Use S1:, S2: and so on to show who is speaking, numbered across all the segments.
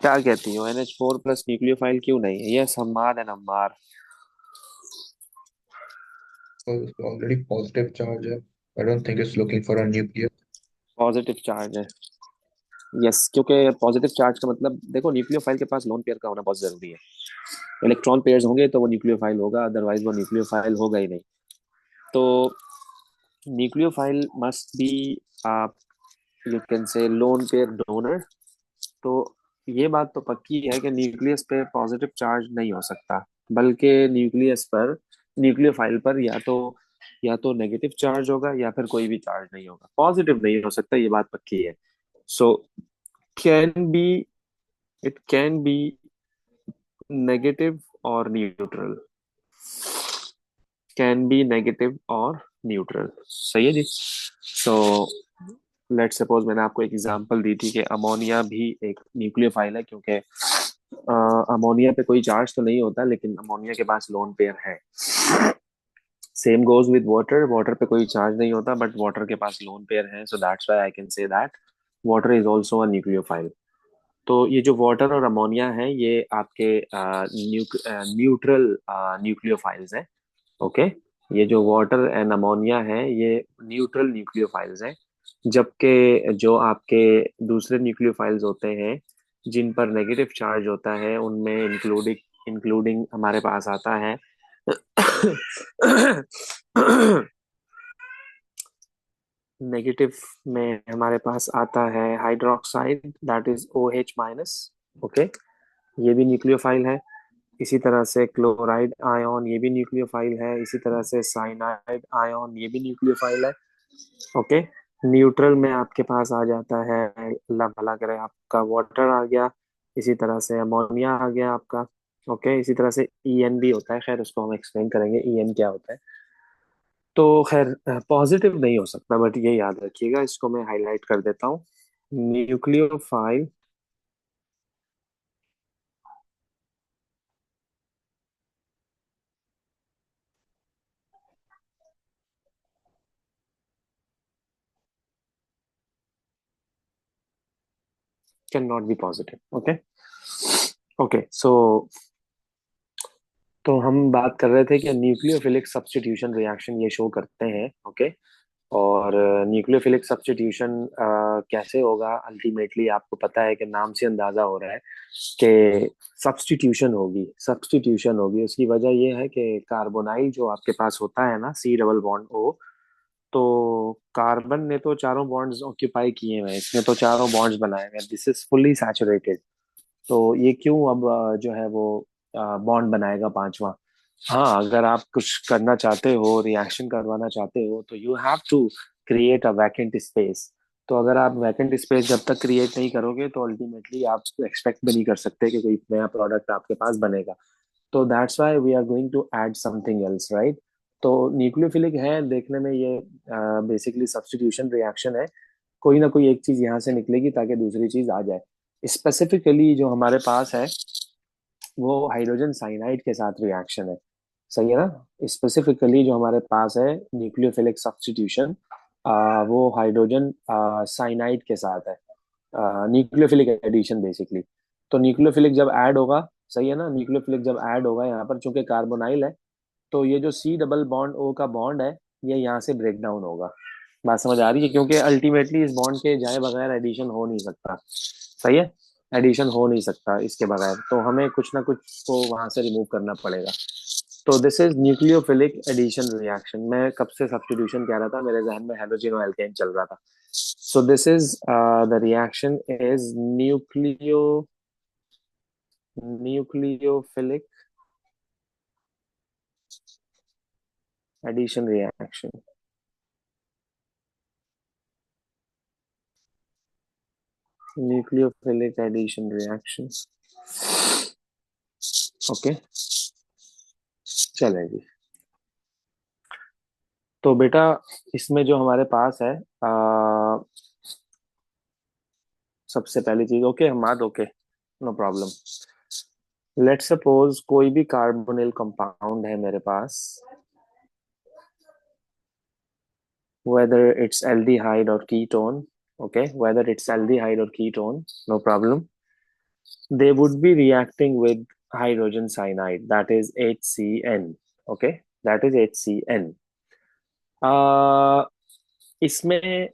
S1: क्या कहती हो, NH4 प्लस न्यूक्लियोफाइल क्यों नहीं है? यस, हमार एंड हमार।
S2: ऑलरेडी पॉजिटिव चार्ज है। I don't think it's looking for a nuclear.
S1: Positive charge है। यस, क्योंकि पॉजिटिव चार्ज का मतलब देखो, न्यूक्लियोफाइल के पास लोन पेयर का होना बहुत जरूरी है। इलेक्ट्रॉन पेयर्स होंगे तो वो न्यूक्लियोफाइल होगा, अदरवाइज वो न्यूक्लियोफाइल होगा ही नहीं। तो न्यूक्लियोफाइल मस्ट बी, आप you can say lone pair donor. तो ये बात तो पक्की है कि न्यूक्लियस पे पॉजिटिव चार्ज नहीं हो सकता, बल्कि न्यूक्लियस पर, न्यूक्लियोफाइल पर या तो नेगेटिव चार्ज होगा या फिर कोई भी चार्ज नहीं होगा, पॉजिटिव नहीं हो सकता, ये बात पक्की है। So can be, it can be negative और न्यूट्रल, कैन बी नेगेटिव और न्यूट्रल। सही है जी। सो लेट सपोज मैंने आपको एक एग्जांपल दी थी कि अमोनिया भी एक न्यूक्लियोफाइल है, क्योंकि अमोनिया पे कोई चार्ज तो नहीं होता, लेकिन अमोनिया के पास लोन पेयर है। Same goes with water, water पे कोई चार्ज नहीं होता बट वाटर के पास लोन पेयर है, so that's why I can say that water is also a nucleophile. तो ये जो वाटर और अमोनिया है, ये आपके न्यूट्रल न्यूक्लियोफाइल्स हैं। ओके, ये जो वाटर एंड अमोनिया है, ये न्यूट्रल न्यूक्लियोफाइल्स हैं। जबकि जो आपके दूसरे न्यूक्लियोफाइल्स होते हैं जिन पर नेगेटिव चार्ज होता है, उनमें इंक्लूडिंग इंक्लूडिंग हमारे पास आता है नेगेटिव में हमारे पास आता है hydroxide, that is OH-। Okay, ये भी न्यूक्लियोफाइल है। इसी तरह से क्लोराइड आयन, ये भी न्यूक्लियोफाइल है। इसी तरह से साइनाइड आयन, ये भी न्यूक्लियोफाइल है। ओके, न्यूट्रल में आपके पास आ जाता है, अल्लाह भला करे, आपका वाटर आ गया। इसी तरह से अमोनिया आ गया आपका। ओके, इसी तरह से EN भी होता है, खैर उसको हम एक्सप्लेन करेंगे EN क्या होता है। तो खैर पॉजिटिव नहीं हो सकता, बट ये याद रखिएगा, इसको मैं हाईलाइट कर देता हूँ। Nucleophile can not be positive. Okay, okay, so तो हम बात कर रहे थे कि न्यूक्लियोफिलिक सब्स्टिट्यूशन रिएक्शन ये शो करते हैं। ओके, और न्यूक्लियोफिलिक सब्स्टिट्यूशन कैसे होगा, अल्टीमेटली आपको पता है कि नाम से अंदाजा हो रहा है कि सब्स्टिट्यूशन होगी। उसकी वजह ये है कि कार्बोनाइल जो आपके पास होता है ना, C डबल बॉन्ड O, तो कार्बन ने तो चारों बॉन्ड्स ऑक्यूपाई किए हुए हैं, इसने तो चारों बॉन्ड्स बनाए हुए हैं, दिस इज फुल्ली सैचुरेटेड। तो ये क्यों अब जो है वो बॉन्ड बनाएगा पांचवा? हाँ, अगर आप कुछ करना चाहते हो, रिएक्शन करवाना चाहते हो, तो you have to create a vacant space. तो अगर आप वैकेंट स्पेस जब तक क्रिएट नहीं करोगे, तो अल्टीमेटली आप एक्सपेक्ट भी नहीं कर सकते कि कोई नया प्रोडक्ट आपके पास बनेगा। तो that's why we are going to add something else, right? तो न्यूक्लियोफिलिक है देखने में ये, बेसिकली सब्स्टिट्यूशन रिएक्शन है। कोई ना कोई एक चीज यहाँ से निकलेगी ताकि दूसरी चीज आ जाए। स्पेसिफिकली जो हमारे पास है वो हाइड्रोजन साइनाइड के साथ रिएक्शन है। सही है ना? स्पेसिफिकली जो हमारे पास है न्यूक्लियोफिलिक सब्स्टिट्यूशन, वो हाइड्रोजन साइनाइड के साथ है, न्यूक्लियोफिलिक एडिशन बेसिकली। तो न्यूक्लियोफिलिक जब ऐड होगा, सही है ना, न्यूक्लियोफिलिक जब ऐड होगा यहाँ पर, चूंकि कार्बोनाइल है, तो ये जो C डबल बॉन्ड O का बॉन्ड है, ये यहाँ से ब्रेक डाउन होगा। बात समझ आ रही है? क्योंकि अल्टीमेटली इस बॉन्ड के जाए बगैर एडिशन हो नहीं सकता। सही है, एडिशन हो नहीं सकता इसके बगैर, तो हमें कुछ ना कुछ को वहां से रिमूव करना पड़ेगा। तो this is nucleophilic addition reaction. मैं कब से सब्स्टिट्यूशन कह रहा था, मेरे जहन में हेलोजन और एल्केन चल रहा था। So this is the reaction is nucleophilic addition reaction. Nucleophilic addition reaction. Okay, चलेगी। तो बेटा, इसमें जो हमारे पास है, सबसे पहली चीज, okay Hamad, okay, no problem. Let's suppose कोई भी कार्बोनिल कंपाउंड है मेरे पास, whether it's aldehyde or ketone, okay, whether it's aldehyde or ketone, no problem. they would be reacting with hydrogen cyanide, that is HCN. Okay, that is HCN. uh, इसमें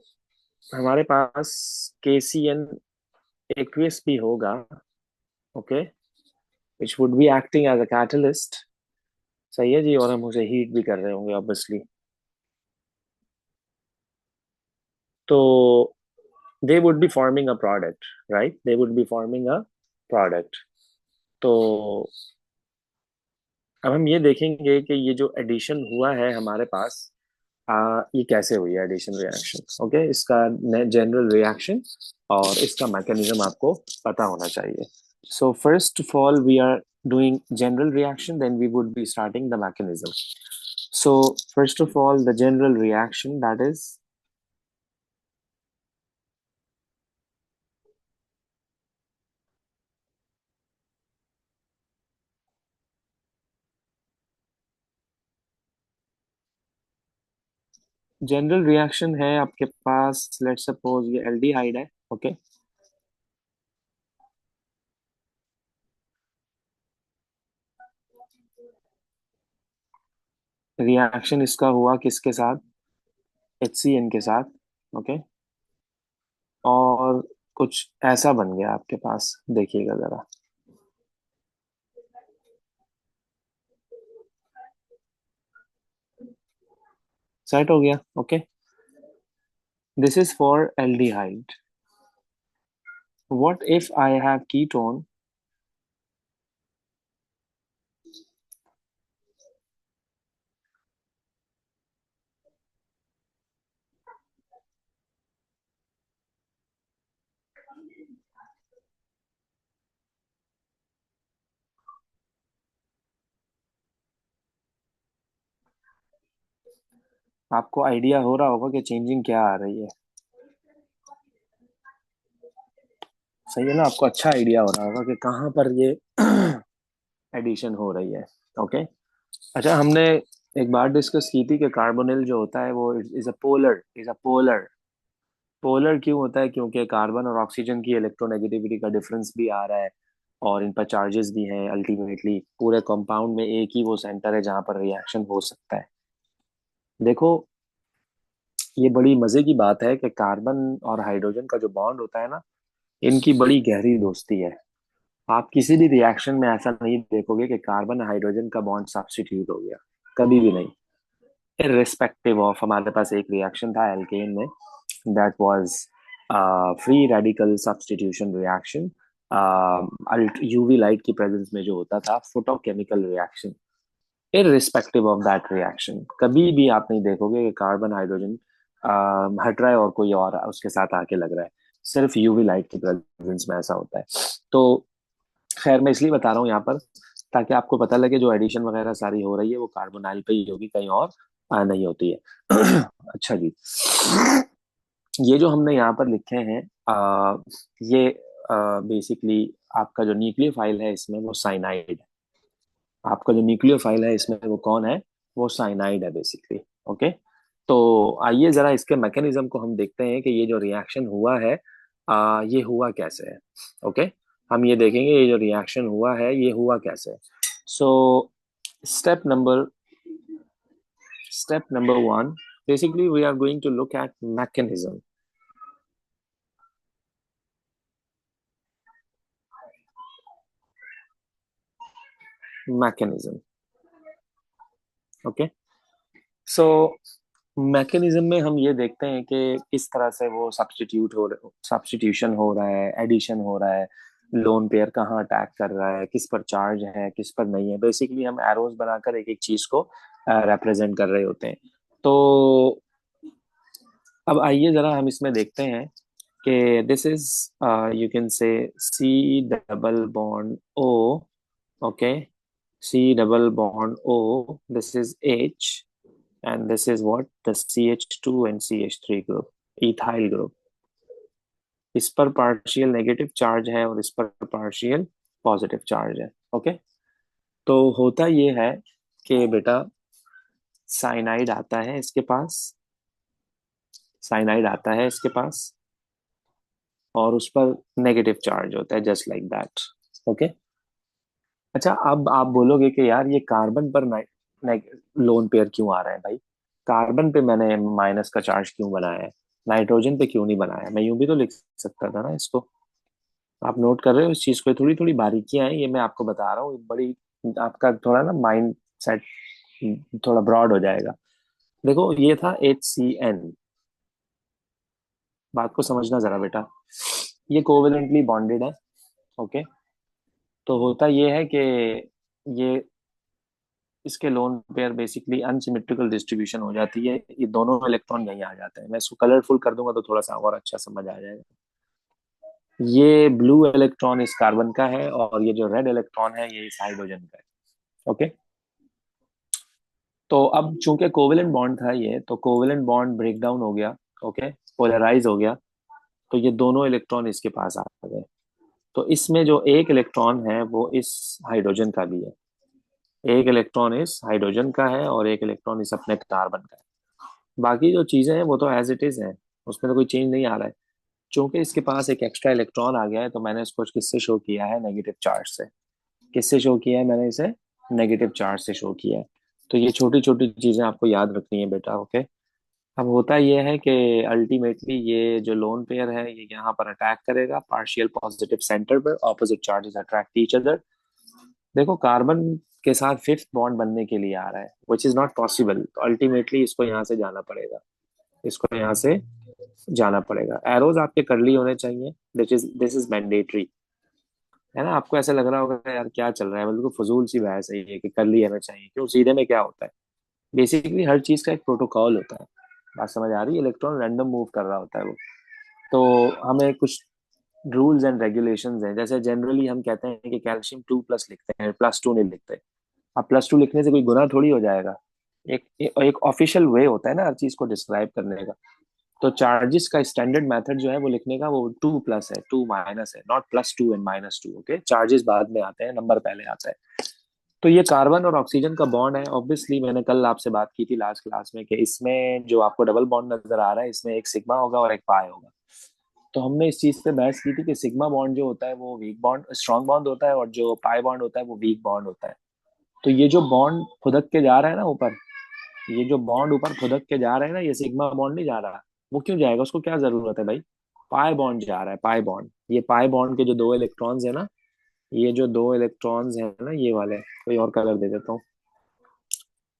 S1: हमारे पास KCN aqueous भी होगा. Okay, which would be acting as a catalyst. सही है जी, और हम उसे heat भी कर रहे होंगे ऑब्वियसली. तो they would be forming a product, right? They would be forming a product. तो अब हम ये देखेंगे कि ये जो एडिशन हुआ है हमारे पास, ये कैसे हुई है एडिशन रिएक्शन. ओके, इसका जनरल रिएक्शन और इसका मैकेनिज्म आपको पता होना चाहिए. So first of all we are doing general reaction, then we would be starting the mechanism. So first of all, the general reaction, that is general reaction है आपके पास. Let's suppose ये aldehyde है. Okay, reaction इसका हुआ किसके साथ? HCN के साथ. ओके, और कुछ ऐसा बन गया आपके पास, देखिएगा जरा. सेट हो गया. Okay, this is for aldehyde. What if I have ketone? आपको आइडिया हो रहा होगा कि चेंजिंग क्या आ रही है. सही है ना, आपको अच्छा आइडिया हो रहा होगा कि कहाँ पर ये एडिशन हो रही है. ओके, अच्छा, हमने एक बार डिस्कस की थी कि कार्बोनिल जो होता है वो इज अ पोलर. पोलर क्यों होता है? क्योंकि कार्बन और ऑक्सीजन की इलेक्ट्रोनेगेटिविटी का डिफरेंस भी आ रहा है, और इन पर चार्जेस भी हैं. अल्टीमेटली पूरे कंपाउंड में एक ही वो सेंटर है जहां पर रिएक्शन हो सकता है. देखो, ये बड़ी मजे की बात है कि कार्बन और हाइड्रोजन का जो बॉन्ड होता है ना, इनकी बड़ी गहरी दोस्ती है. आप किसी भी रिएक्शन में ऐसा नहीं देखोगे कि कार्बन हाइड्रोजन का बॉन्ड सब्स्टिट्यूट हो गया. कभी भी नहीं. इररिस्पेक्टिव ऑफ, हमारे पास एक रिएक्शन था एल्केन में, that was free radical substitution reaction. UV light की प्रेजेंस में जो होता था, photochemical reaction. Irrespective of that reaction, कभी भी आप नहीं देखोगे कि कार्बन हाइड्रोजन हट रहा है और कोई और उसके साथ आके लग रहा है. सिर्फ यूवी लाइट की प्रेजेंस में ऐसा होता है. तो खैर, मैं इसलिए बता रहा हूँ यहाँ पर, ताकि आपको पता लगे जो एडिशन वगैरह सारी हो रही है वो कार्बोनाइल पे ही होगी, कहीं और नहीं होती है. अच्छा जी, ये जो हमने यहाँ पर लिखे हैं, ये बेसिकली आपका जो न्यूक्लियोफाइल है इसमें वो साइनाइड है. आपका जो न्यूक्लियोफाइल है इसमें वो कौन है? वो साइनाइड है बेसिकली. ओके, तो आइए जरा इसके मैकेनिज्म को हम देखते हैं कि ये जो रिएक्शन हुआ है, ये हुआ कैसे है. ओके, हम ये देखेंगे ये जो रिएक्शन हुआ है ये हुआ कैसे. So step number step number one, basically we are going to look at mechanism. Okay, so mechanism में हम ये देखते हैं कि किस तरह से वो सब्स्टिट्यूशन हो रहा है, एडिशन हो रहा है, लोन पेयर कहाँ अटैक कर रहा है, किस पर चार्ज है, किस पर नहीं है. बेसिकली हम एरोज बनाकर एक एक चीज को रिप्रेजेंट कर रहे होते हैं. तो अब आइए जरा हम इसमें देखते हैं कि this is, you can say C double bond O. Okay, C double bond O, this is H, and this is what the CH2 and CH3 group, ethyl group. इस पर पार्शियल नेगेटिव चार्ज है और इस पर partial positive charge है. Okay, तो होता ये है कि बेटा साइनाइड आता है इसके पास. साइनाइड आता है इसके पास, और उस पर नेगेटिव चार्ज होता है, जस्ट लाइक दैट। ओके। अच्छा, अब आप बोलोगे कि यार ये कार्बन पर लोन पेयर क्यों आ रहा है भाई? कार्बन पे मैंने माइनस का चार्ज क्यों बनाया है, नाइट्रोजन पे क्यों नहीं बनाया? मैं यूं भी तो लिख सकता था ना इसको। आप नोट कर रहे हो इस चीज को? थोड़ी थोड़ी बारीकियां हैं ये, मैं आपको बता रहा हूँ बड़ी। आपका थोड़ा ना माइंड सेट थोड़ा ब्रॉड हो जाएगा। देखो, ये था HCN। बात को समझना जरा बेटा। ये कोवेलेंटली बॉन्डेड है। ओके। तो होता ये है कि ये इसके lone pair basically unsymmetrical distribution हो जाती है, ये दोनों इलेक्ट्रॉन यहीं आ जाते हैं। मैं इसको कलरफुल कर दूंगा तो थोड़ा सा और अच्छा समझ आ जाएगा। ये ब्लू इलेक्ट्रॉन इस कार्बन का है, और ये जो रेड इलेक्ट्रॉन है ये इस हाइड्रोजन का है। ओके। तो अब चूंकि कोवेलेंट बॉन्ड था ये, तो कोवेलेंट बॉन्ड ब्रेक डाउन हो गया। ओके। पोलराइज हो गया। तो ये दोनों इलेक्ट्रॉन इसके पास आ गए। तो इसमें जो एक इलेक्ट्रॉन है वो इस हाइड्रोजन का भी है। एक इलेक्ट्रॉन इस हाइड्रोजन का है और एक इलेक्ट्रॉन इस अपने कार्बन का है। बाकी जो चीजें हैं वो तो एज इट इज है, उसमें तो कोई चेंज नहीं आ रहा है। चूंकि इसके पास एक एक्स्ट्रा इलेक्ट्रॉन आ गया है, तो मैंने इसको किससे शो किया है? नेगेटिव चार्ज से। किससे शो किया है मैंने इसे? नेगेटिव चार्ज से शो किया है। तो ये छोटी छोटी चीजें आपको याद रखनी है बेटा। ओके। अब होता यह है कि अल्टीमेटली ये जो लोन पेयर है ये यहाँ पर अटैक करेगा पार्शियल पॉजिटिव सेंटर पर, opposite charges attract each other. देखो, कार्बन के साथ फिफ्थ बॉन्ड बनने के लिए आ रहा है, विच इज नॉट पॉसिबल। तो अल्टीमेटली इसको यहाँ से जाना पड़ेगा। इसको यहाँ से जाना पड़ेगा। एरोज आपके करली होने चाहिए। This is mandatory. है ना? आपको ऐसा लग रहा होगा यार क्या चल रहा है, बिल्कुल फजूल सी बहस है ये कि करली होना चाहिए क्यों, सीधे में क्या होता है? बेसिकली हर चीज का एक प्रोटोकॉल होता है। बात समझ आ रही है? इलेक्ट्रॉन रैंडम मूव कर रहा होता है वो। तो हमें कुछ रूल्स एंड रेगुलेशंस हैं। जैसे जनरली हम कहते हैं कि कैल्शियम 2+ लिखते हैं, +2 नहीं लिखते। अब +2 लिखने से कोई गुना थोड़ी हो जाएगा। एक ऑफिशियल वे होता है ना हर चीज को डिस्क्राइब करने का। तो चार्जेस का स्टैंडर्ड मेथड जो है वो लिखने का, वो 2+ है, 2- है, नॉट +2 एंड -2। ओके। चार्जेस बाद में आते हैं, नंबर पहले आता है। तो ये कार्बन और ऑक्सीजन का बॉन्ड है। ऑब्वियसली मैंने कल आपसे बात की थी लास्ट क्लास में कि इसमें जो आपको डबल बॉन्ड नजर आ रहा है, इसमें एक सिग्मा होगा और एक पाई होगा। तो हमने इस चीज पे बहस की थी कि सिग्मा बॉन्ड जो होता है वो वीक बॉन्ड स्ट्रॉन्ग बॉन्ड होता है, और जो पाई बॉन्ड होता है वो वीक बॉन्ड होता है। तो ये जो बॉन्ड फुदक के जा रहा है ना ऊपर, ये जो बॉन्ड ऊपर फुदक के जा रहा है ना, ये सिग्मा बॉन्ड नहीं जा रहा। वो क्यों जाएगा? उसको क्या जरूरत है भाई? पाई बॉन्ड जा रहा है, पाई बॉन्ड। ये पाई बॉन्ड के जो दो इलेक्ट्रॉन्स है ना, ये जो दो इलेक्ट्रॉन्स है ना, ये वाले, कोई और कलर दे देता हूँ।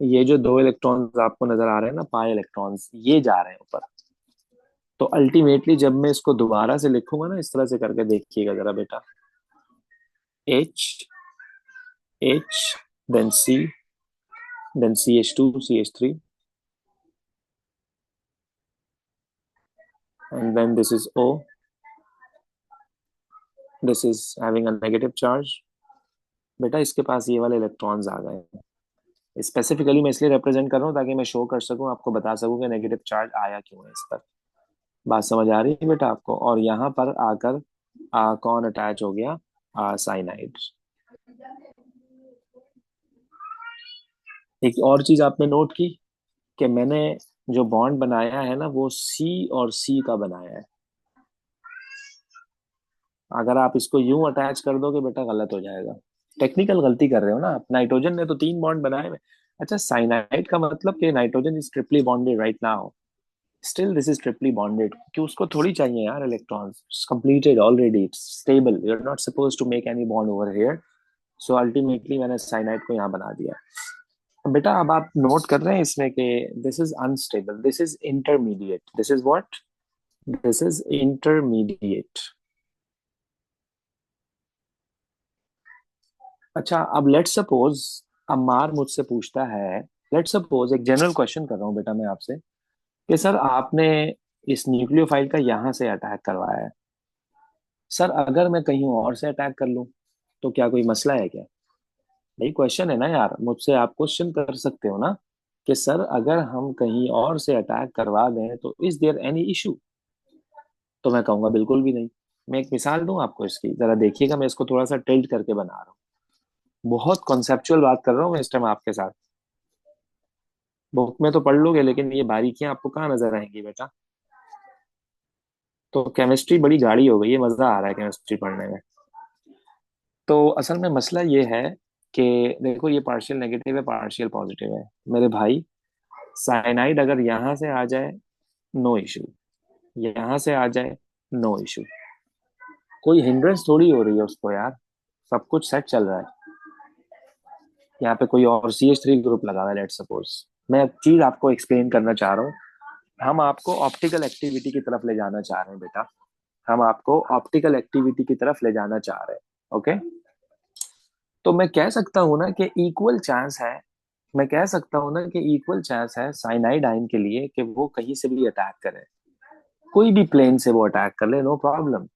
S1: ये जो दो इलेक्ट्रॉन्स आपको नजर आ रहे हैं ना, पाई इलेक्ट्रॉन्स, ये जा रहे हैं ऊपर। तो अल्टीमेटली जब मैं इसको दोबारा से लिखूंगा ना, इस तरह से करके देखिएगा जरा बेटा। H, then C, then CH2, CH3, and then this is O. This is having a negative charge. बेटा इसके पास ये वाले इलेक्ट्रॉन्स आ गए हैं। स्पेसिफिकली मैं इसलिए रिप्रेजेंट कर रहा हूँ ताकि मैं शो कर सकूँ, आपको बता सकूँ कि नेगेटिव चार्ज आया क्यों है इस पर। बात समझ आ रही है बेटा आपको? और यहाँ पर आकर कौन अटैच हो गया? साइनाइड। एक और चीज आपने नोट की कि मैंने जो बॉन्ड बनाया है ना, वो C और C का बनाया है। अगर आप इसको यूं अटैच कर दोगे बेटा, गलत हो जाएगा। टेक्निकल गलती कर रहे हो ना आप। नाइट्रोजन ने तो 3 बॉन्ड बनाए हुए। अच्छा, साइनाइड का मतलब कि nitrogen is triply bonded right now. Still this is triply bonded, कि उसको थोड़ी चाहिए यार electrons, completed already, it's stable, you are not suppose to make any bond over here. So ultimately मैंने साइनाइड को यहाँ बना दिया। अब बेटा, अब आप नोट कर रहे हैं इसमें कि this is unstable, this is intermediate, this is what? This is intermediate. अच्छा, अब लेट्स सपोज अम्मार मुझसे पूछता है, लेट्स सपोज, एक जनरल क्वेश्चन कर रहा हूँ बेटा मैं आपसे, कि सर आपने इस न्यूक्लियोफाइल का यहाँ से अटैक करवाया है। सर अगर मैं कहीं और से अटैक कर लूँ तो क्या कोई मसला है क्या? यही क्वेश्चन है ना यार, मुझसे आप क्वेश्चन कर सकते हो ना कि सर अगर हम कहीं और से अटैक करवा दें तो इज देयर एनी इशू? तो मैं कहूंगा बिल्कुल भी नहीं। मैं एक मिसाल दूं आपको इसकी, जरा देखिएगा, मैं इसको थोड़ा सा टिल्ट करके बना रहा हूँ। बहुत कॉन्सेप्चुअल बात कर रहा हूँ मैं इस टाइम आपके साथ। बुक में तो पढ़ लोगे लेकिन ये बारीकियां आपको कहाँ नजर आएंगी बेटा? तो केमिस्ट्री बड़ी गाढ़ी हो गई है, मजा आ रहा है केमिस्ट्री पढ़ने में। तो असल में मसला ये है कि देखो, ये पार्शियल नेगेटिव है, पार्शियल पॉजिटिव है मेरे भाई। साइनाइड अगर यहाँ से आ जाए, नो इशू। यहाँ से आ जाए, नो इशू। कोई हिंड्रेंस थोड़ी हो रही है उसको यार, सब कुछ सेट चल रहा है। यहाँ पे कोई और CH3 ग्रुप लगा हुआ है, लेट सपोज। मैं एक चीज आपको एक्सप्लेन करना चाह रहा हूँ। हम आपको ऑप्टिकल एक्टिविटी की तरफ ले जाना चाह रहे हैं बेटा। हम आपको ऑप्टिकल एक्टिविटी की तरफ ले जाना चाह रहे हैं, ओके। तो मैं कह सकता हूँ ना कि इक्वल चांस है। मैं कह सकता हूँ ना कि इक्वल चांस है साइनाइड आयन के लिए कि वो कहीं से भी अटैक करे। कोई भी प्लेन से वो अटैक कर ले, नो प्रॉब्लम।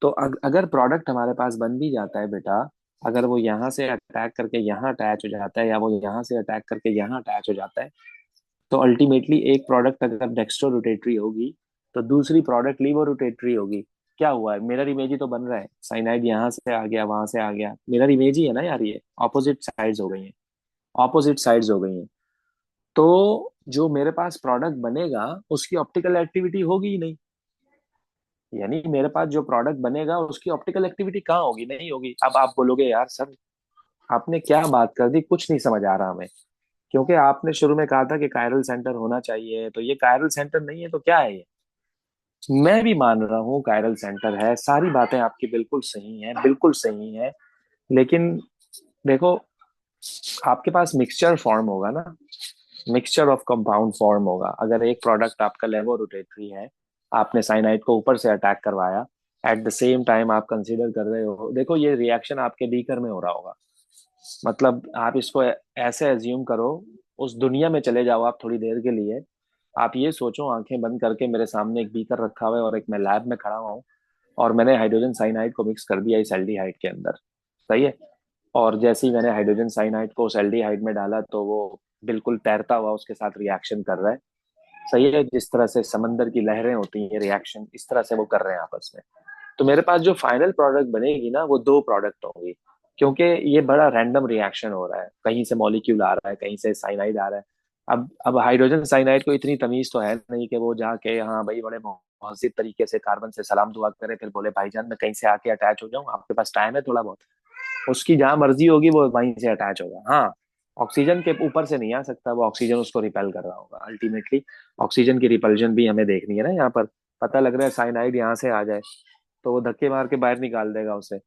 S1: तो अगर प्रोडक्ट हमारे पास बन भी जाता है बेटा, अगर वो यहाँ से अटैक करके यहाँ अटैच हो जाता है, या वो यहाँ से अटैक करके यहाँ अटैच हो जाता है, तो अल्टीमेटली एक प्रोडक्ट अगर डेक्स्ट्रो रोटेटरी होगी, तो दूसरी प्रोडक्ट लीवो रोटेटरी होगी। क्या हुआ है, मिरर इमेज ही तो बन रहा है। साइनाइड यहाँ से आ गया, वहां से आ गया, मिरर इमेज ही है ना यार, ये ऑपोजिट साइड्स हो गई हैं। ऑपोजिट साइड्स हो गई हैं। तो जो मेरे पास प्रोडक्ट बनेगा उसकी ऑप्टिकल एक्टिविटी होगी ही नहीं। यानी मेरे पास जो प्रोडक्ट बनेगा उसकी ऑप्टिकल एक्टिविटी कहाँ होगी, नहीं होगी। अब आप बोलोगे यार सर, आपने क्या बात कर दी, कुछ नहीं समझ आ रहा हमें। क्योंकि आपने शुरू में कहा था कि कायरल सेंटर होना चाहिए, तो ये कायरल सेंटर नहीं है तो क्या है ये। मैं भी मान रहा हूँ कायरल सेंटर है, सारी बातें आपकी बिल्कुल सही हैं, बिल्कुल सही हैं। लेकिन देखो, आपके पास मिक्सचर फॉर्म होगा ना, मिक्सचर ऑफ कंपाउंड फॉर्म होगा। अगर एक प्रोडक्ट आपका लेवो रोटेटरी है, आपने साइनाइड को ऊपर से अटैक करवाया, एट द सेम टाइम आप कंसीडर कर रहे हो, देखो ये रिएक्शन आपके बीकर में हो रहा होगा। मतलब आप इसको ऐसे एज्यूम करो, उस दुनिया में चले जाओ आप थोड़ी देर के लिए। आप ये सोचो, आंखें बंद करके मेरे सामने एक बीकर रखा हुआ है और एक मैं लैब में खड़ा हुआ हूँ, और मैंने हाइड्रोजन साइनाइड को मिक्स कर दिया इस एल्डिहाइड के अंदर। सही है। और जैसे ही मैंने हाइड्रोजन साइनाइड को उस एल्डिहाइड में डाला, तो वो बिल्कुल तैरता हुआ उसके साथ रिएक्शन कर रहा है। सही है, जिस तरह से समंदर की लहरें होती हैं, रिएक्शन इस तरह से वो कर रहे हैं आपस में। तो मेरे पास जो फाइनल प्रोडक्ट बनेगी ना, वो दो प्रोडक्ट होंगी। क्योंकि ये बड़ा रैंडम रिएक्शन हो रहा है, कहीं से मॉलिक्यूल आ रहा है, कहीं से साइनाइड आ रहा है। अब हाइड्रोजन साइनाइड को इतनी तमीज तो है नहीं कि वो जाके हाँ भाई बड़े मौजिद तरीके से कार्बन से सलाम दुआ करे, फिर बोले भाईजान मैं कहीं से आके अटैच हो जाऊं, आपके पास टाइम है थोड़ा बहुत। उसकी जहां मर्जी होगी वो वहीं से अटैच होगा। हाँ, ऑक्सीजन के ऊपर से नहीं आ सकता, वो ऑक्सीजन उसको रिपेल कर रहा होगा अल्टीमेटली। ऑक्सीजन की रिपल्जन भी हमें देखनी है ना यहाँ पर। पता लग रहा है साइनाइड यहाँ से आ जाए, तो वो धक्के मार के बाहर निकाल देगा उसे।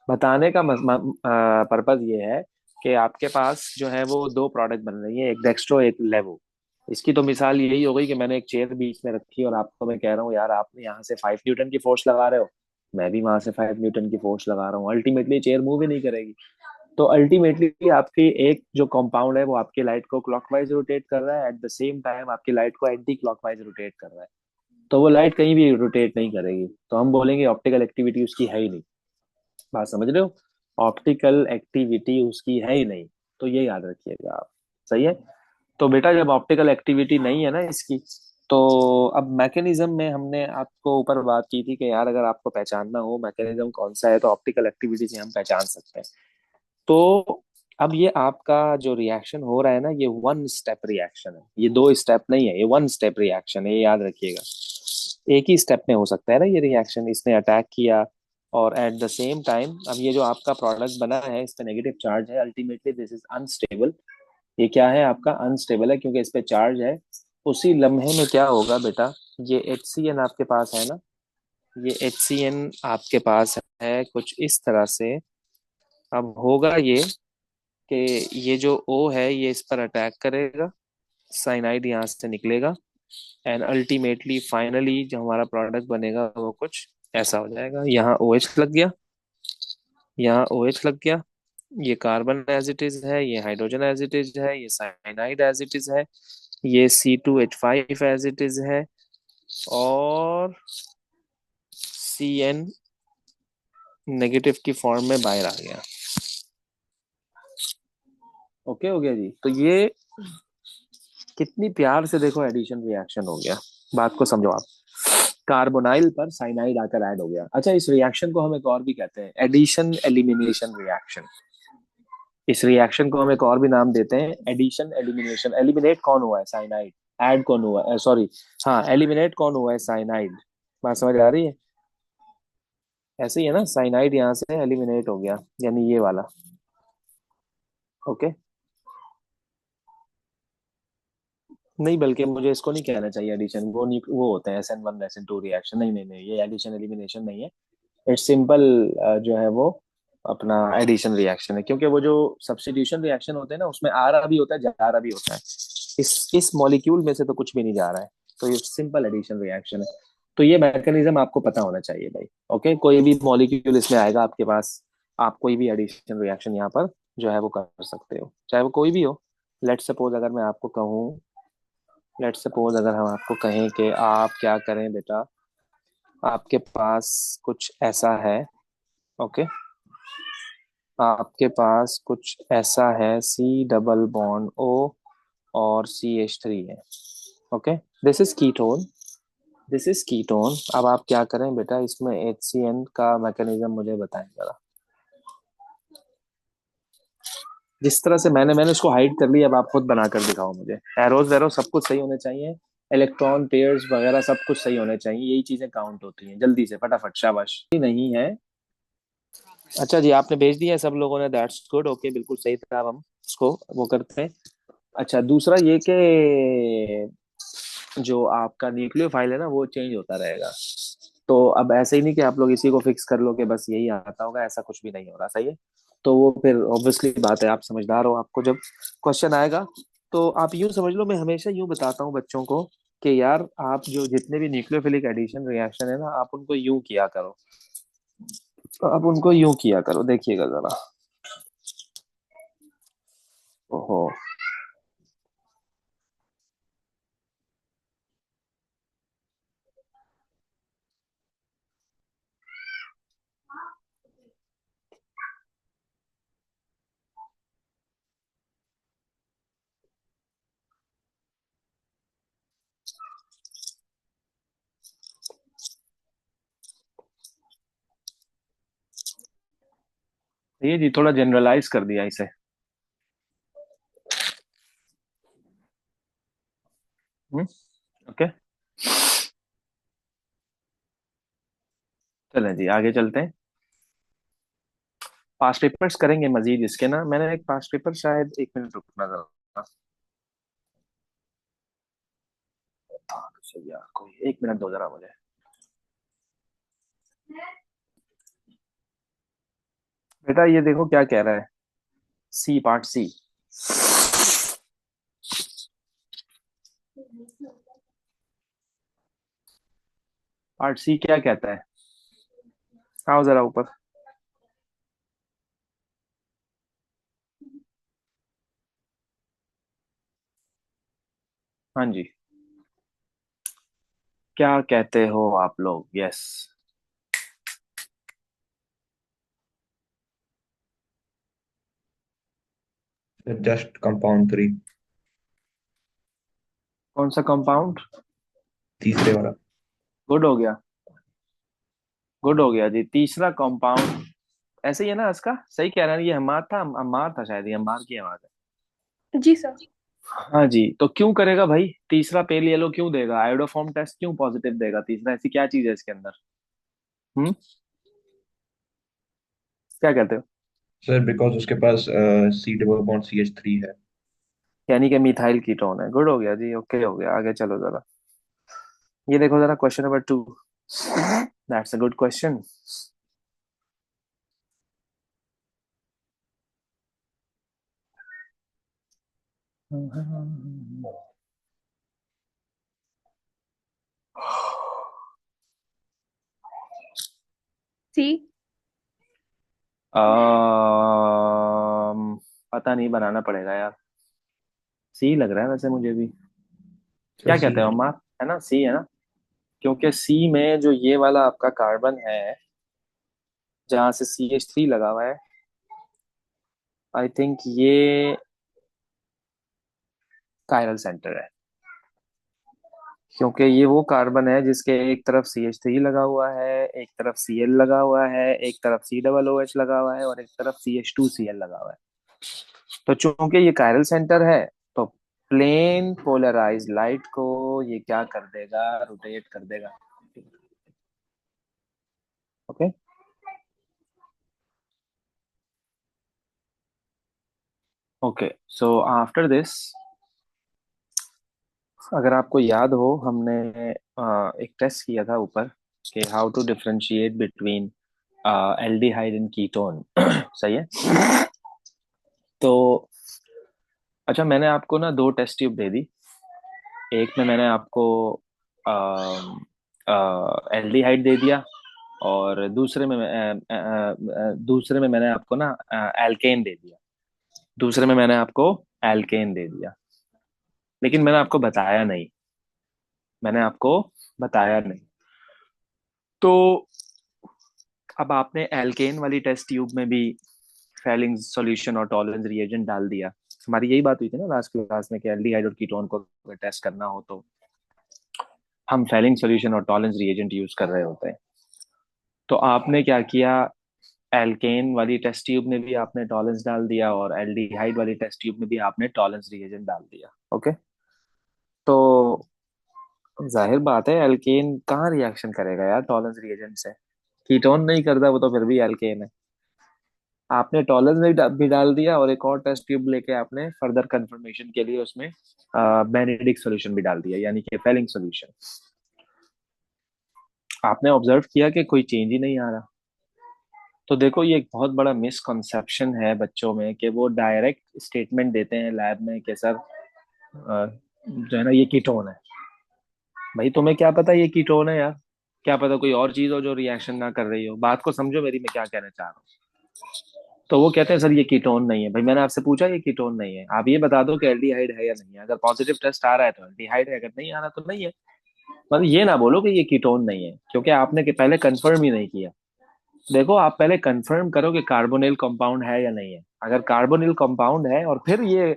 S1: बताने का पर्पज ये है कि आपके पास जो है वो दो प्रोडक्ट बन रही है, एक डेक्स्ट्रो एक लेवो। इसकी तो मिसाल यही हो गई कि मैंने एक चेयर बीच में रखी और आपको मैं कह रहा हूँ यार, आपने यहाँ से 5 न्यूटन की फोर्स लगा रहे हो, मैं भी वहां से 5 न्यूटन की फोर्स लगा रहा हूँ, अल्टीमेटली चेयर मूव ही नहीं करेगी। तो अल्टीमेटली आपकी एक जो कंपाउंड है वो आपकी लाइट को क्लॉकवाइज रोटेट कर रहा है, एट द सेम टाइम आपकी लाइट को एंटी क्लॉकवाइज रोटेट कर रहा है। तो वो लाइट कहीं भी रोटेट नहीं करेगी, तो हम बोलेंगे ऑप्टिकल एक्टिविटी उसकी है ही नहीं। बात समझ रहे हो, ऑप्टिकल एक्टिविटी उसकी है ही नहीं। तो ये याद रखिएगा आप। सही है। तो बेटा जब ऑप्टिकल एक्टिविटी नहीं है ना इसकी, तो अब मैकेनिज्म में हमने आपको ऊपर बात की थी कि यार अगर आपको पहचानना हो मैकेनिज्म कौन सा है, तो ऑप्टिकल एक्टिविटी से हम पहचान सकते हैं। तो अब ये आपका जो रिएक्शन हो रहा है ना, ये वन स्टेप रिएक्शन है, ये दो स्टेप नहीं है, ये वन स्टेप रिएक्शन है, ये याद रखिएगा। एक ही स्टेप में हो सकता है ना ये रिएक्शन, इसने अटैक किया और एट द सेम टाइम अब ये जो आपका प्रोडक्ट बना है इस पे नेगेटिव चार्ज है, अल्टीमेटली दिस इज अनस्टेबल। ये क्या है आपका, अनस्टेबल है, क्योंकि इस पे चार्ज है। उसी लम्हे में क्या होगा बेटा, ये HCN आपके पास है ना, ये HCN आपके पास है कुछ इस तरह से। अब होगा ये कि ये जो O है ये इस पर अटैक करेगा, साइनाइड यहाँ से निकलेगा, एंड अल्टीमेटली फाइनली जो हमारा प्रोडक्ट बनेगा वो कुछ ऐसा हो जाएगा। यहाँ OH लग गया, यहाँ OH लग गया, ये कार्बन एज इट इज है, ये हाइड्रोजन एज इट इज है, ये साइनाइड एज इट इज है, ये C2H5 एज इट इज है, और CN नेगेटिव की फॉर्म में बाहर आ गया। ओके हो गया जी। तो ये कितनी प्यार से देखो एडिशन रिएक्शन हो गया। बात को समझो आप, कार्बोनाइल पर साइनाइड आकर ऐड हो गया। अच्छा, इस रिएक्शन को हम एक और भी कहते हैं, एडिशन एलिमिनेशन रिएक्शन। इस रिएक्शन को हम एक और भी नाम देते हैं, एडिशन एलिमिनेशन। एलिमिनेट कौन हुआ है, साइनाइड। ऐड कौन हुआ है, सॉरी, हाँ एलिमिनेट कौन हुआ है, साइनाइड। बात समझ आ रही है? ऐसे ही है ना, साइनाइड यहाँ से एलिमिनेट हो गया, यानी ये वाला। ओके। नहीं, बल्कि मुझे इसको नहीं कहना चाहिए एडिशन, वो नहीं, वो होते हैं SN1 SN2 रिएक्शन। नहीं नहीं नहीं, ये एडिशन एलिमिनेशन नहीं है। इट्स सिंपल जो है वो अपना एडिशन रिएक्शन है, क्योंकि वो जो सब्स्टिट्यूशन रिएक्शन होते हैं ना, उसमें आ रहा भी होता है, जा रहा भी होता है। इस मॉलिक्यूल में से तो कुछ भी नहीं जा रहा है। तो ये सिंपल एडिशन रिएक्शन है। तो ये मैकेनिज्म आपको पता होना चाहिए भाई। ओके, कोई भी मॉलिक्यूल इसमें आएगा आपके पास, आप कोई भी एडिशन रिएक्शन यहाँ पर जो है वो कर सकते हो, चाहे वो कोई भी हो। लेट सपोज अगर मैं आपको कहूँ, लेट सपोज अगर हम आपको कहें कि आप क्या करें बेटा, आपके पास कुछ ऐसा है। ओके, आपके पास कुछ ऐसा है, C डबल बॉन्ड O और CH3 है। Okay, this is ketone, this is ketone. अब आप क्या करें बेटा, इसमें HCN का मैकेनिज्म मुझे बताएं जरा। जिस तरह से मैंने मैंने उसको हाइड कर लिया, अब आप खुद बनाकर दिखाओ मुझे। एरोज वैरो सब कुछ सही होने चाहिए, इलेक्ट्रॉन पेयर्स वगैरह सब कुछ सही होने चाहिए, यही चीजें काउंट होती हैं। जल्दी से फटाफट, शाबाश। नहीं है? अच्छा जी, आपने भेज दिया है सब लोगों ने, दैट्स गुड। ओके, बिल्कुल सही था। अब हम इसको वो करते हैं। अच्छा, दूसरा ये कि जो आपका न्यूक्लियोफाइल है ना, वो चेंज होता रहेगा। तो अब ऐसे ही नहीं कि आप लोग इसी को फिक्स कर लो कि बस यही आता होगा, ऐसा कुछ भी नहीं हो रहा। सही है? तो वो फिर ऑब्वियसली बात है, आप समझदार हो, आपको जब क्वेश्चन आएगा तो आप यूं समझ लो, मैं हमेशा यूं बताता हूँ बच्चों को कि यार, आप जो जितने भी न्यूक्लियोफिलिक एडिशन रिएक्शन है ना, आप उनको यूं किया करो। आप उनको यूं किया करो, देखिएगा जरा। ओहो। ये जी थोड़ा जनरलाइज कर दिया इसे। हम्म। ओके, चलें जी आगे चलते हैं। पास्ट पेपर्स करेंगे मजीद इसके ना, मैंने एक पास्ट पेपर, शायद 1 मिनट रुकना जरा। सही यार, कोई 1 मिनट दो जरा मुझे। बेटा ये देखो क्या कह रहा है, सी, पार्ट सी। पार्ट सी क्या कहता है? आओ जरा ऊपर। हाँ जी, क्या कहते हो आप लोग? यस।
S2: Just compound 3।
S1: कौन सा कंपाउंड?
S2: तीसरे वाला।
S1: गुड हो गया, गुड हो गया जी, तीसरा कंपाउंड। ऐसे ही है ना इसका? सही कह रहा है, ये हमार था, अम्मार था शायद, ये अम्मार की आवाज है।
S3: जी सर।
S1: हाँ जी, तो क्यों करेगा भाई तीसरा पेल येलो क्यों देगा? आयोडोफॉर्म टेस्ट क्यों पॉजिटिव देगा तीसरा? ऐसी क्या चीज है इसके अंदर? हम्म, क्या कहते हो?
S2: सर बिकॉज उसके पास C डबल बॉन्ड CH3 है।
S1: यानी कि मिथाइल कीटोन है। गुड हो गया जी, ओके हो गया। आगे चलो जरा, ये देखो जरा question number 2। That's a good question.
S3: See.
S1: पता नहीं, बनाना पड़ेगा यार। सी लग रहा है वैसे मुझे भी।
S2: सर
S1: क्या
S2: सी
S1: कहते हो
S2: है।
S1: अम्मा? है ना, सी है ना? क्योंकि सी में जो ये वाला आपका कार्बन है, जहां से CH3 लगा हुआ है, आई थिंक ये कायरल सेंटर है। क्योंकि ये वो कार्बन है जिसके एक तरफ CH3 लगा हुआ है, एक तरफ Cl लगा हुआ है, एक तरफ C OOH लगा हुआ है, और एक तरफ CH2Cl लगा हुआ है। तो चूंकि ये कायरल सेंटर है, तो प्लेन पोलराइज लाइट को ये क्या कर देगा, रोटेट कर देगा। ओके, सो आफ्टर दिस, अगर आपको याद हो, हमने एक टेस्ट किया था ऊपर कि how to differentiate between aldehyde and ketone. सही है। तो अच्छा, मैंने आपको ना दो टेस्ट ट्यूब दे दी। एक में मैंने आपको एल्डिहाइड दे दिया, और दूसरे में मैंने आपको ना एल्केन दे दिया। दूसरे में मैंने आपको एल्केन दे दिया, लेकिन मैंने आपको बताया नहीं। तो अब आपने एल्केन वाली टेस्ट ट्यूब में भी फेलिंग सॉल्यूशन और टॉलरेंस रिएजेंट डाल दिया। हमारी यही बात हुई थी ना लास्ट क्लास में कि एल्डिहाइड और कीटोन को टेस्ट करना हो तो हम फेलिंग सॉल्यूशन और टॉलरेंस रिएजेंट यूज कर रहे होते हैं। तो आपने क्या किया, एल्केन वाली टेस्ट ट्यूब में भी आपने टॉलरेंस डाल दिया, और एल्डिहाइड वाली टेस्ट ट्यूब में भी आपने टॉलरेंस रिएजेंट डाल दिया। ओके। तो जाहिर बात है, एल्केन कहाँ रिएक्शन करेगा यार टॉलरेंस रिएजेंट से। कीटोन नहीं करता वो, तो फिर भी एल्केन है। आपने टॉलरेंस भी डाल दिया, और एक और टेस्ट ट्यूब लेके आपने फर्दर कंफर्मेशन के लिए उसमें बेनेडिक्ट सॉल्यूशन भी डाल दिया, यानी कि फेलिंग सॉल्यूशन। आपने ऑब्जर्व किया कि कोई चेंज ही नहीं आ रहा। तो देखो, ये एक बहुत बड़ा मिसकंसेप्शन है बच्चों में कि वो डायरेक्ट स्टेटमेंट देते हैं लैब में कि सर जो है ना, ये कीटोन है। भाई तुम्हें क्या पता ये कीटोन है यार? क्या पता कोई और चीज हो जो रिएक्शन ना कर रही हो। बात को समझो मेरी, मैं क्या कहना चाह रहा हूँ। तो वो कहते हैं सर ये कीटोन नहीं है। भाई मैंने आपसे पूछा ये कीटोन नहीं है, आप ये बता दो कि एल्डिहाइड है या नहीं है। अगर पॉजिटिव टेस्ट आ रहा है तो एल्डिहाइड है, अगर नहीं आ रहा तो नहीं है। मतलब ये ना बोलो कि ये कीटोन नहीं है, क्योंकि आपने के पहले कंफर्म ही नहीं किया। देखो, आप पहले कंफर्म करो कि कार्बोनिल कंपाउंड है या नहीं है। अगर कार्बोनिल कंपाउंड है और फिर ये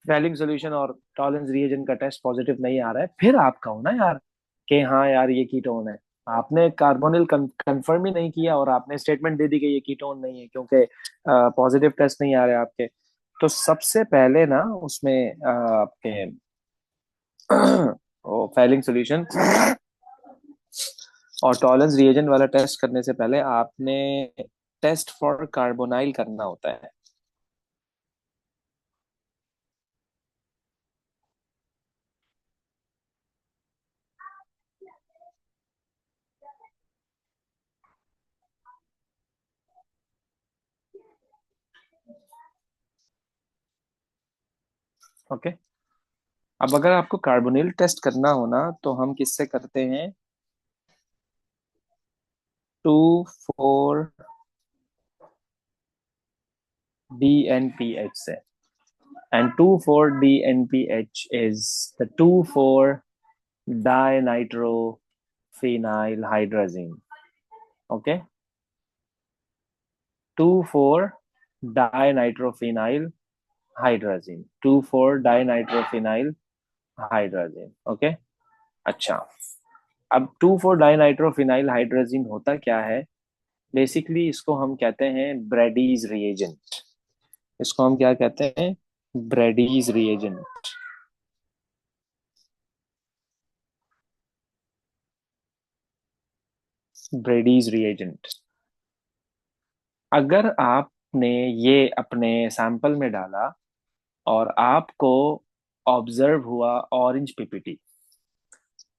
S1: फैलिंग सॉल्यूशन और टॉलरेंस रिएजेंट का टेस्ट पॉजिटिव नहीं आ रहा है, फिर आप कहो ना यार कि हाँ यार ये कीटोन है। आपने कार्बोनिल कंफर्म ही नहीं किया और आपने स्टेटमेंट दे दी कि ये कीटोन नहीं है, क्योंकि पॉजिटिव टेस्ट नहीं आ रहे आपके। तो सबसे पहले ना उसमें आपके फैलिंग सॉल्यूशन और टॉलरेंस रिएजेंट वाला टेस्ट करने से पहले आपने टेस्ट फॉर कार्बोनाइल करना होता है। ओके। अब अगर आपको कार्बोनिल टेस्ट करना हो ना, तो हम किससे करते हैं? 2,4 DNPH से। And 2,4 DNPH is the 2,4 dinitrophenyl hydrazine. Okay, 2,4 dinitrophenyl hydrazine, 2,4 dinitrophenyl hydrazine. Okay। अच्छा, अब 2,4 डाइनाइट्रोफिनाइल हाइड्रोजीन होता क्या है? बेसिकली इसको हम कहते हैं ब्रेडीज रिएजेंट। इसको हम क्या कहते हैं? ब्रेडीज रिएजेंट। ब्रेडीज रिएजेंट। अगर आपने ये अपने सैंपल में डाला और आपको ऑब्जर्व हुआ ऑरेंज पीपीटी,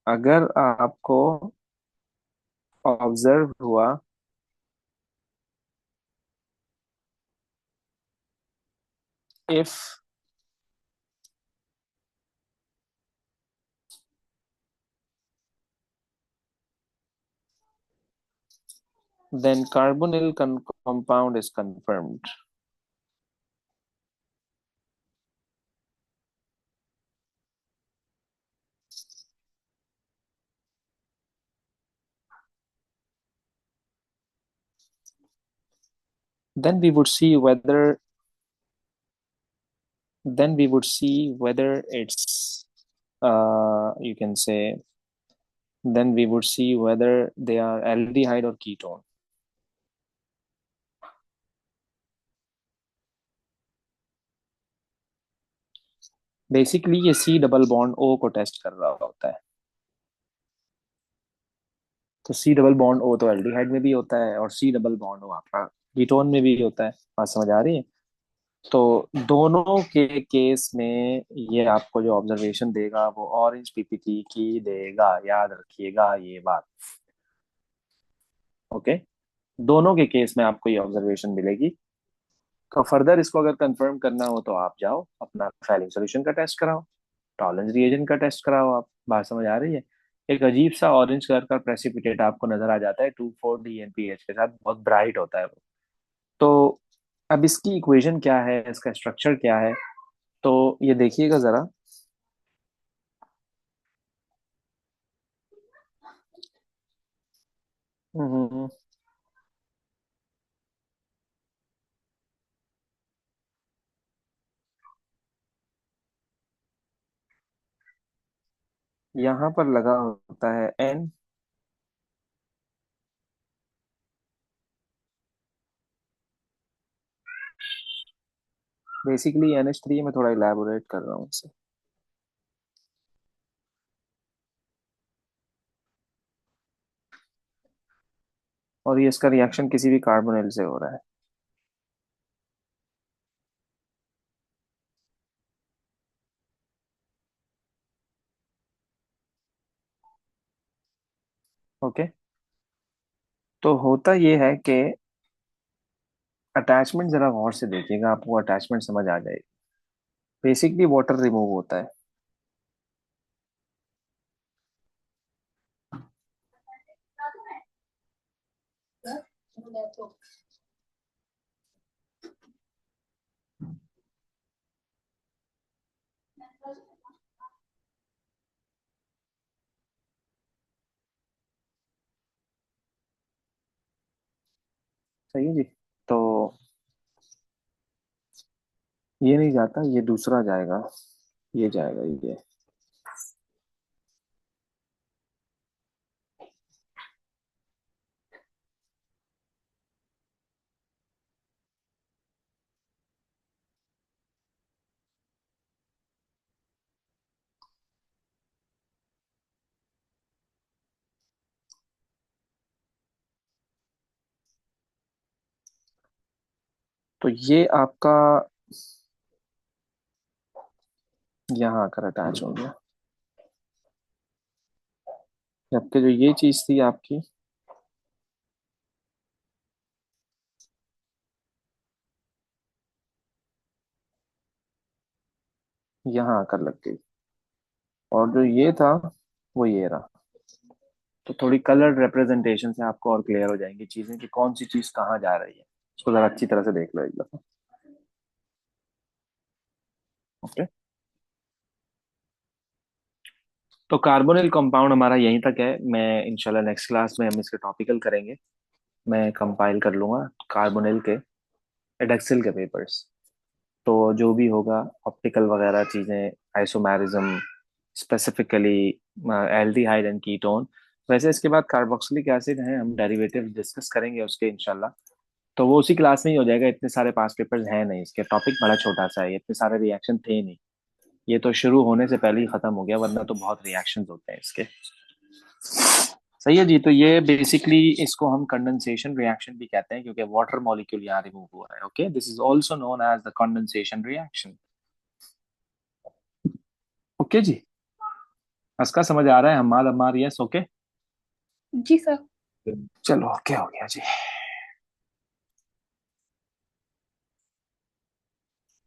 S1: अगर आपको ऑब्जर्व हुआ if then carbonyl compound is confirmed. Then we would see whether it's you can say, then we would see whether they are aldehyde or ketone. Basically ये C double bond O को test कर रहा होता है। तो C double bond O तो aldehyde में भी होता है, और सी डबल बॉन्ड ओ आपका कीटोन में भी होता है। बात समझ आ रही है? तो दोनों के केस में ये आपको जो ऑब्जर्वेशन देगा वो ऑरेंज पीपीटी की देगा, याद रखिएगा ये बात। ओके, दोनों के केस में आपको ये ऑब्जर्वेशन मिलेगी। तो फर्दर इसको अगर कंफर्म करना हो तो आप जाओ अपना फाइलिंग सोल्यूशन का टेस्ट कराओ, टॉलरेंस रिएजन का टेस्ट कराओ। आप बात समझ आ रही है? एक अजीब सा ऑरेंज कलर का प्रेसिपिटेट आपको नजर आ जाता है 2,4-DNPH के साथ, बहुत ब्राइट होता है वो। तो अब इसकी इक्वेशन क्या है, इसका स्ट्रक्चर क्या है, तो ये देखिएगा जरा। हम्म, यहाँ पर लगा होता है N। बेसिकली NH3 में थोड़ा इलेबोरेट कर रहा हूँ इसे। और ये इसका रिएक्शन किसी भी कार्बोनिल से हो रहा है। ओके, तो होता ये है कि अटैचमेंट जरा गौर से देखिएगा, आपको अटैचमेंट समझ आ जाएगी। बेसिकली वाटर रिमूव होता है। सही है जी। तो ये नहीं जाता, ये दूसरा जाएगा, ये जाएगा ये। तो ये आपका यहाँ आकर अटैच हो गया, जबकि जो ये चीज थी आपकी यहाँ आकर लग गई, और जो ये था वो ये रहा। तो थोड़ी कलर रिप्रेजेंटेशन से आपको और क्लियर हो जाएंगी चीजें कि कौन सी चीज कहाँ जा रही है। इसको जरा अच्छी तरह से देख लो एक दफा। ओके, तो कार्बोनिल कंपाउंड हमारा यहीं तक है। मैं इंशाल्लाह नेक्स्ट क्लास में हम इसके टॉपिकल करेंगे। मैं कंपाइल कर लूंगा कार्बोनिल के एडेक्सिल के पेपर्स। तो जो भी होगा ऑप्टिकल वगैरह चीजें, isomerism specifically, aldehyde and ketone. वैसे इसके बाद कार्बोक्सिलिक एसिड है, हम डेरिवेटिव डिस्कस करेंगे उसके इंशाल्लाह। तो वो उसी क्लास में ही हो जाएगा, इतने सारे पास पेपर्स हैं नहीं, इसके टॉपिक बड़ा छोटा सा है, इतने सारे रिएक्शन थे नहीं। ये तो शुरू होने से पहले ही खत्म हो गया, वरना तो बहुत रिएक्शन होते हैं इसके। सही है जी। तो ये बेसिकली इसको हम कंडेंसेशन रिएक्शन भी कहते हैं, क्योंकि वाटर मॉलिक्यूल यहाँ रिमूव हुआ है। Okay, this is also known as the condensation reaction. Okay जी, इसका समझ आ रहा है? हमार हमार यस। ओके,
S3: जी सर।
S1: चलो ओके हो गया जी।